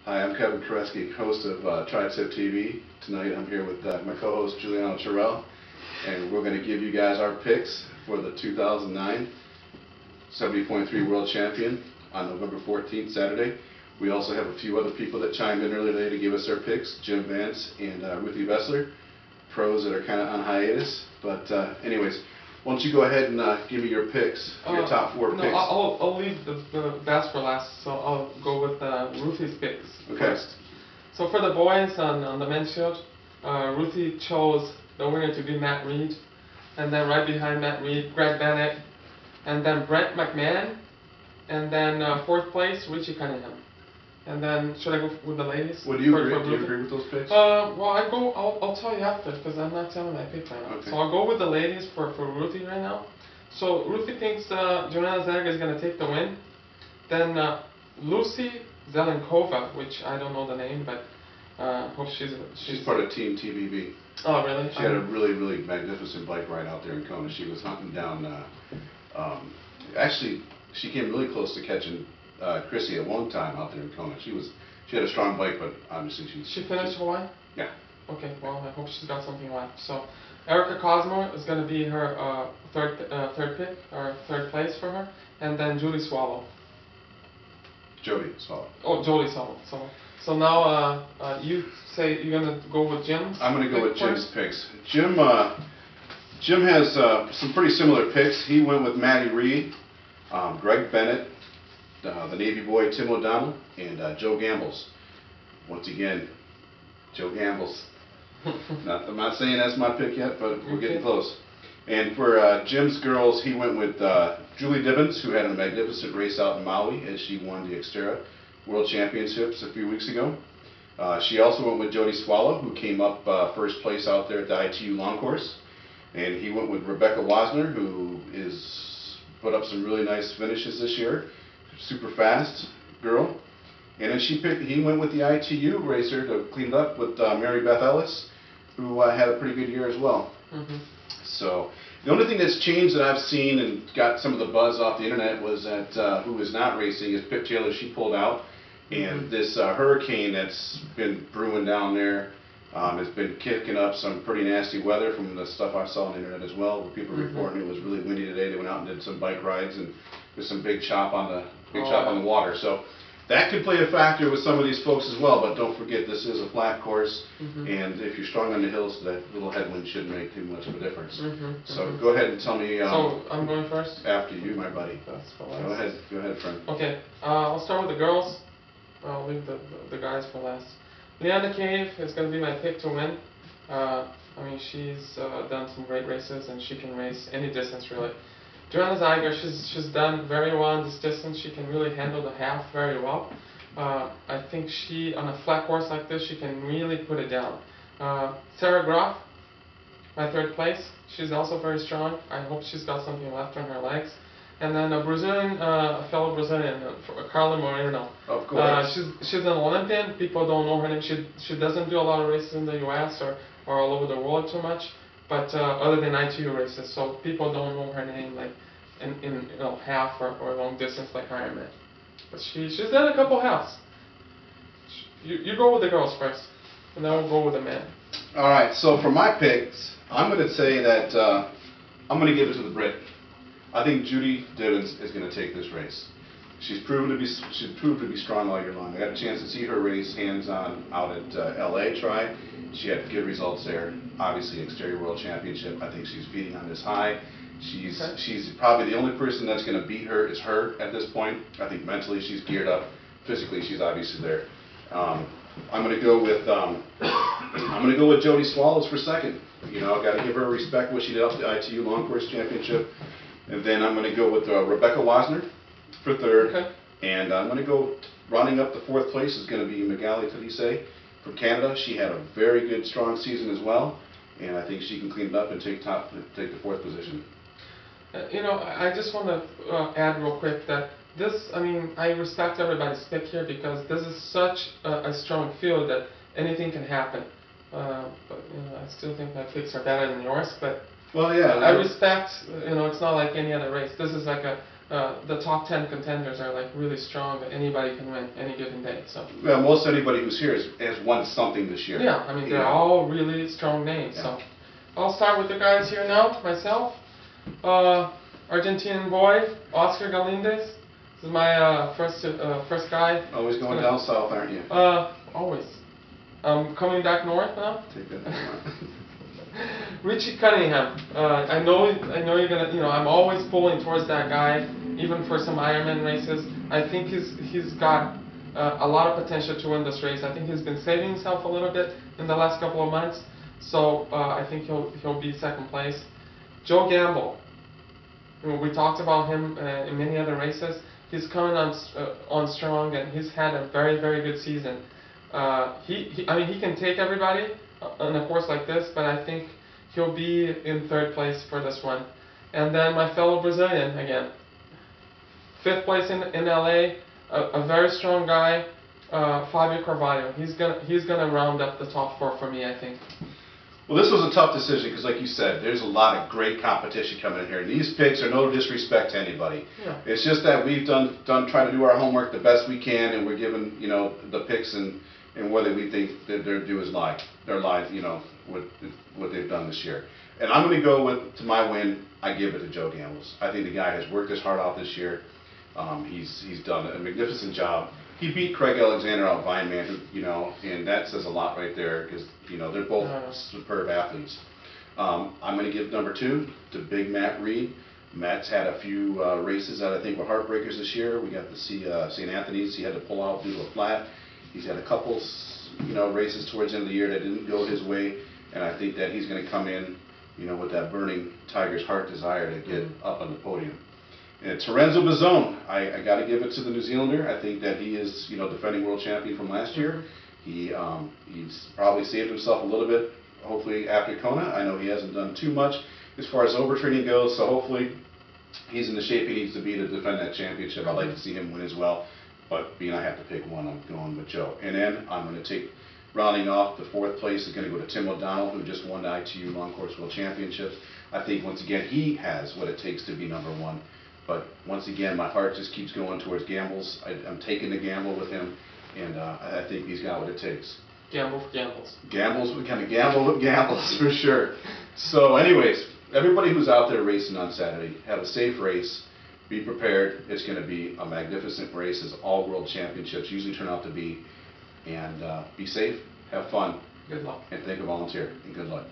Hi, I'm Kevin Koreski, host of TritipTV. Tonight I'm here with my co-host Juliano Turel, and we're going to give you guys our picks for the 2009 70.3 World Champion on November 14th, Saturday. We also have a few other people that chimed in earlier today to give us their picks, Jim Vance and Ruthy Vesler, pros that are kind of on hiatus. But anyways, why don't you go ahead and give me your picks, your top four picks. I'll leave the best for last, so I'll go with Ruthy's picks first. So for the boys on the men's field, Ruthy chose the winner to be Matt Reed, and then right behind Matt Reed, Greg Bennett, and then Brent McMahon, and then fourth place, Richie Cunningham. And then, should I go with the ladies? Well, do you agree with those picks? Well, I'll tell you after, because I'm not telling my pick right now. Okay. So I'll go with the ladies for Ruthy right now. So Ruthy thinks Juliano is going to take the win. Then Lucy Zelenkova, which I don't know the name, but hope she's part of Team TBV. Oh, really? She had a really magnificent bike ride out there in Kona. She was hunting down, actually, she came really close to catching Chrissy at one time out there in Kona. She had a strong bike, but obviously she finished Hawaii? Yeah. Okay, well, I hope she's got something left. So Erica Cosmo is going to be her third pick, or third place for her, and then Julie Swallow. Jody Swallow. Oh, Jody Swallow. So now you say you're going to go with Jim's. I'm going to go with Jim's picks. Jim has some pretty similar picks. He went with Matty Reed, Greg Bennett, the Navy boy Tim O'Donnell, and Joe Gambles. Once again, Joe Gambles. I'm not saying that's my pick yet, but we're getting close. And for Jim's girls, he went with Julie Dibbins, who had a magnificent race out in Maui as she won the Xterra World Championships a few weeks ago. She also went with Jody Swallow, who came up first place out there at the ITU long course. And he went with Rebecca Wasner, who is put up some really nice finishes this year. Super fast girl. And then he went with the ITU racer to clean it up with Mary Beth Ellis, who had a pretty good year as well. Mm-hmm. So the only thing that's changed that I've seen and got some of the buzz off the internet was that who is not racing is Pip Taylor. She pulled out, and this hurricane that's been brewing down there has been kicking up some pretty nasty weather from the stuff I saw on the internet as well, where people reporting it was really windy today. They went out and did some bike rides, and there's some big chop on the water. So that could play a factor with some of these folks as well, but don't forget this is a flat course, and if you're strong on the hills, that little headwind shouldn't make too much of a difference. So go ahead and tell me. So I'm going first? After you, my buddy. That's go ahead, friend. Okay, I'll start with the girls. I'll leave the guys for last. Leanna Cave is going to be my pick to win. I mean, she's done some great races, and she can race any distance, really. Joanna Zeiger, she's done very well on this distance. She can really handle the half very well. I think on a flat course like this, she can really put it down. Sarah Groff, my third place. She's also very strong. I hope she's got something left on her legs. And then a fellow Brazilian, Carla Moreno. Of course. She's an Olympian. People don't know her name. She doesn't do a lot of races in the U.S. or all over the world too much. But other than ITU races, so people don't know her name like in half or long distance like Ironman. But she's done a couple halves. You go with the girls first, and then we'll go with the men. All right. So for my picks, I'm going to say that I'm going to give it to the Brit. I think Judy Dibbins is going to take this race. She's proved to be strong all year long. I got a chance to see her race hands-on out at LA Tri. She had good results there. Obviously, Xterra World Championship. I think she's feeding on this high. She's probably the only person that's going to beat her is her at this point. I think mentally she's geared up. Physically, she's obviously there. I'm going to go with Jody Swallows for second. You know, I've got to give her respect what she did up the ITU Long Course Championship. And then I'm going to go with Rebecca Wasner for third. Okay. And I'm going to go running up the fourth place is going to be Magali Talise from Canada. She had a very good, strong season as well, and I think she can clean it up and take the fourth position. You know, I just want to add real quick that I respect everybody's pick here because this is such a strong field that anything can happen. But I still think my picks are better than yours. But well, yeah, I respect. It's not like any other race. This is like a the top 10 contenders are like really strong. That anybody can win any given day. So. Well, most anybody who's here has won something this year. Yeah, I mean they're all really strong names. Yeah. So I'll start with the guys here now. Myself, Argentinian boy, Oscar Galindez. This is my first guy. Always going down south, aren't you? Always. I'm coming back north now. Take that. Richie Cunningham. I know you're gonna. I'm always pulling towards that guy, even for some Ironman races. I think he's got a lot of potential to win this race. I think he's been saving himself a little bit in the last couple of months, so I think he'll be second place. Joe Gamble. We talked about him in many other races. He's coming on strong, and he's had a very, very good season. He can take everybody on a course like this, but I think he'll be in third place for this one. And then my fellow Brazilian again, fifth place in LA, a very strong guy, Fabio Carvalho. He's gonna round up the top four for me, I think. Well, this was a tough decision because, like you said, there's a lot of great competition coming in here. These picks are no disrespect to anybody. Yeah. It's just that we've done try to do our homework the best we can, and we're given the picks and whether we think that their due is lie. Their lies, what they've done this year. And I'm going to go to my win. I give it to Joe Gambles. I think the guy has worked his heart out this year. He's done a magnificent job. He beat Craig Alexander out Vineman, and that says a lot right there because they're both superb athletes. I'm going to give number 2 to Big Matt Reed. Matt's had a few races that I think were heartbreakers this year. We got to see St. Anthony's. He had to pull out due to a flat. He's had a couple, races towards the end of the year that didn't go his way, and I think that he's going to come in, with that burning Tiger's heart desire to get up on the podium. And Terenzo Bozzone, I got to give it to the New Zealander. I think that he is, defending world champion from last year. He's probably saved himself a little bit, hopefully, after Kona. I know he hasn't done too much as far as overtraining goes, so hopefully he's in the shape he needs to be to defend that championship. I'd like to see him win as well, but being I have to pick one, I'm going with Joe. And then I'm going to take, rounding off, the 4th place is going to go to Tim O'Donnell, who just won the ITU Long Course World Championships. I think, once again, he has what it takes to be number 1. But once again, my heart just keeps going towards Gambles. I'm taking the gamble with him, and I think he's got what it takes. Gamble for Gambles. We're going to gamble with Gambles for sure. So anyways, everybody who's out there racing on Saturday, have a safe race. Be prepared. It's going to be a magnificent race, as all world championships usually turn out to be. And be safe, have fun. Good luck. And think of volunteer, and good luck.